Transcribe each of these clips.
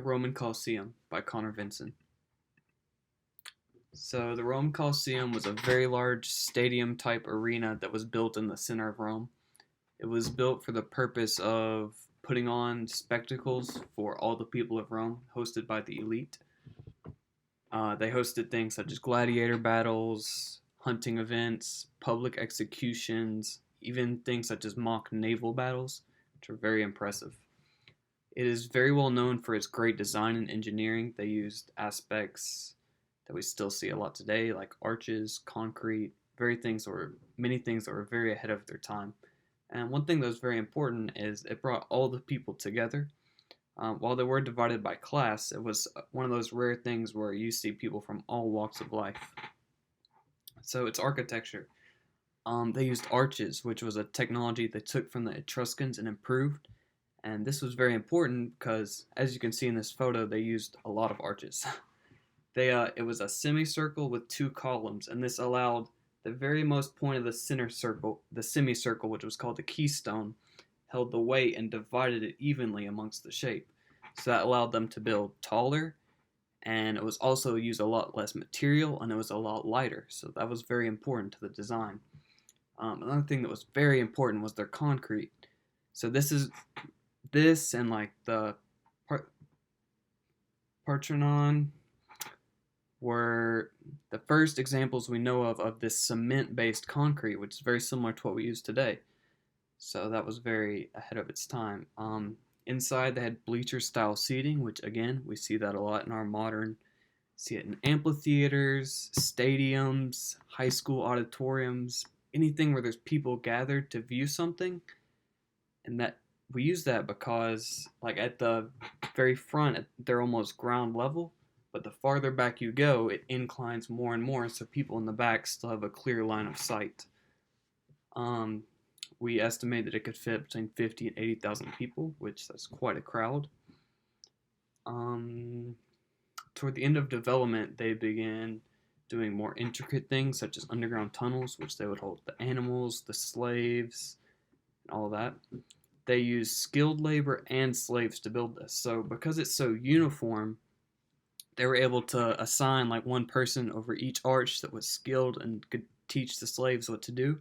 The Roman Colosseum by Connor Vinson. So, the Roman Colosseum was a very large stadium type arena that was built in the center of Rome. It was built for the purpose of putting on spectacles for all the people of Rome, hosted by the elite. They hosted things such as gladiator battles, hunting events, public executions, even things such as mock naval battles, which are very impressive. It is very well known for its great design and engineering. They used aspects that we still see a lot today, like arches, concrete, many things that were very ahead of their time. And one thing that was very important is it brought all the people together. While they were divided by class, it was one of those rare things where you see people from all walks of life. So its architecture, they used arches, which was a technology they took from the Etruscans and improved. And this was very important because, as you can see in this photo, they used a lot of arches. It was a semicircle with two columns, and this allowed the very most point of the center circle, the semicircle, which was called the keystone, held the weight and divided it evenly amongst the shape. So that allowed them to build taller, and it was also used a lot less material, and it was a lot lighter. So that was very important to the design. Another thing that was very important was their concrete. So this and like the Parthenon were the first examples we know of this cement-based concrete, which is very similar to what we use today. So that was very ahead of its time. Inside, they had bleacher-style seating, which again we see that a lot in our modern. See it in amphitheaters, stadiums, high school auditoriums, anything where there's people gathered to view something, and that we use that because, like at the very front, they're almost ground level, but the farther back you go, it inclines more and more, so people in the back still have a clear line of sight. We estimate that it could fit between 50 and 80,000 people, which that's quite a crowd. Toward the end of development, they began doing more intricate things, such as underground tunnels, which they would hold the animals, the slaves, and all of that. They used skilled labor and slaves to build this. So because it's so uniform, they were able to assign like one person over each arch that was skilled and could teach the slaves what to do.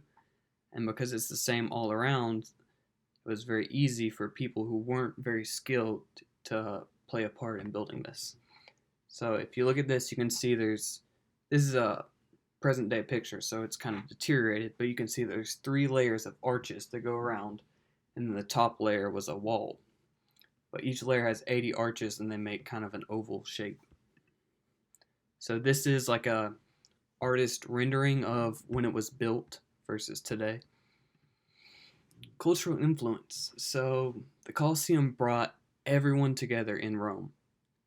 And because it's the same all around, it was very easy for people who weren't very skilled to play a part in building this. So if you look at this, you can see this is a present day picture, so it's kind of deteriorated, but you can see there's 3 layers of arches that go around, and then the top layer was a wall. But each layer has 80 arches, and they make kind of an oval shape. So this is like a artist rendering of when it was built versus today. Cultural influence. So the Colosseum brought everyone together in Rome.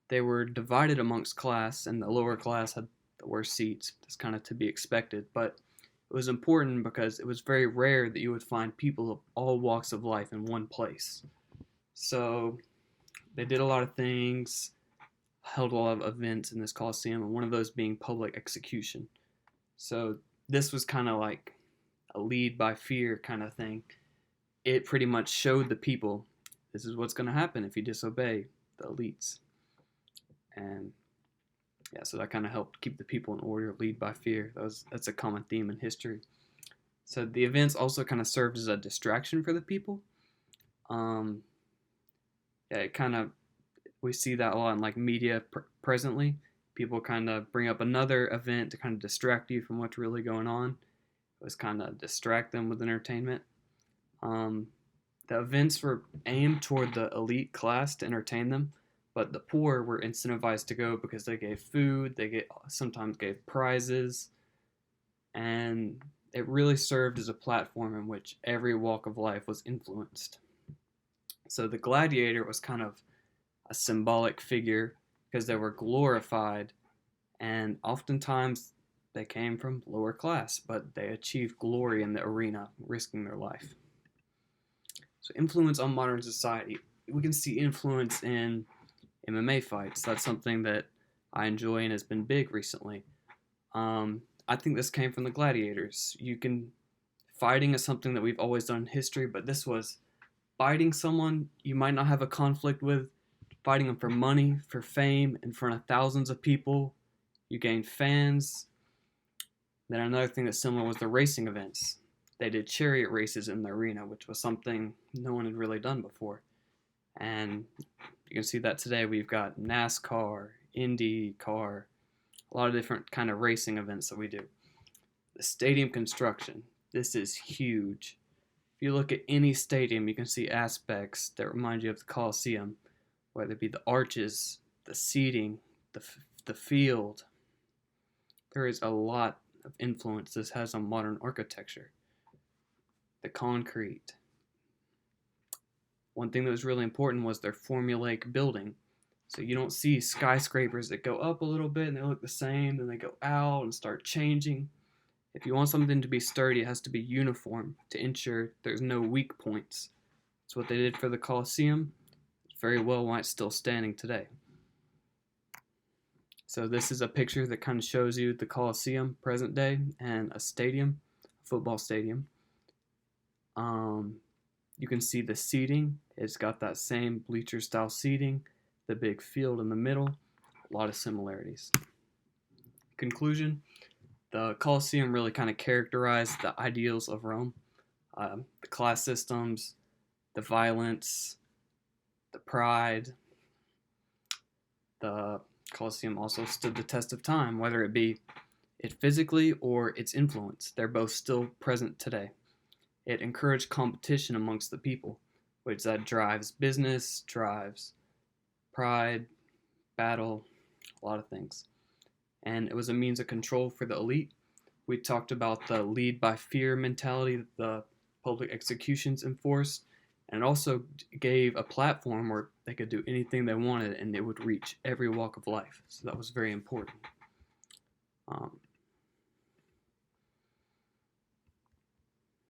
They were divided amongst class, and the lower class had the worst seats. That's kind of to be expected, but it was important because it was very rare that you would find people of all walks of life in one place. So they did a lot of things, held a lot of events in this Colosseum, and one of those being public execution. So this was kind of like a lead by fear kind of thing. It pretty much showed the people this is what's going to happen if you disobey the elites. And yeah, so that kind of helped keep the people in order, lead by fear. That's a common theme in history. So the events also kind of served as a distraction for the people. Yeah, it kind of we see that a lot in like media presently. People kind of bring up another event to kind of distract you from what's really going on. It was kind of distract them with entertainment. The events were aimed toward the elite class to entertain them, but the poor were incentivized to go because they gave food, sometimes gave prizes, and it really served as a platform in which every walk of life was influenced. So the gladiator was kind of a symbolic figure because they were glorified, and oftentimes they came from lower class, but they achieved glory in the arena, risking their life. So influence on modern society. We can see influence in MMA fights. That's something that I enjoy and has been big recently. I think this came from the gladiators. Fighting is something that we've always done in history, but this was fighting someone you might not have a conflict with, fighting them for money, for fame, in front of thousands of people. You gained fans. Then another thing that's similar was the racing events. They did chariot races in the arena, which was something no one had really done before. And you can see that today we've got NASCAR, IndyCar, a lot of different kind of racing events that we do. The stadium construction. This is huge. If you look at any stadium, you can see aspects that remind you of the Colosseum, whether it be the arches, the seating, the field. There is a lot of influence this has on modern architecture. The concrete. One thing that was really important was their formulaic building. So you don't see skyscrapers that go up a little bit and they look the same, then they go out and start changing. If you want something to be sturdy, it has to be uniform to ensure there's no weak points. That's what they did for the Colosseum. It's very well why it's still standing today. So this is a picture that kind of shows you the Colosseum present day and a stadium, a football stadium. You can see the seating. It's got that same bleacher style seating, the big field in the middle, a lot of similarities. Conclusion, the Colosseum really kind of characterized the ideals of Rome, the class systems, the violence, the pride. The Colosseum also stood the test of time, whether it be it physically or its influence. They're both still present today. It encouraged competition amongst the people, which that drives business, drives pride, battle, a lot of things. And it was a means of control for the elite. We talked about the lead by fear mentality that the public executions enforced, and it also gave a platform where they could do anything they wanted and it would reach every walk of life. So that was very important.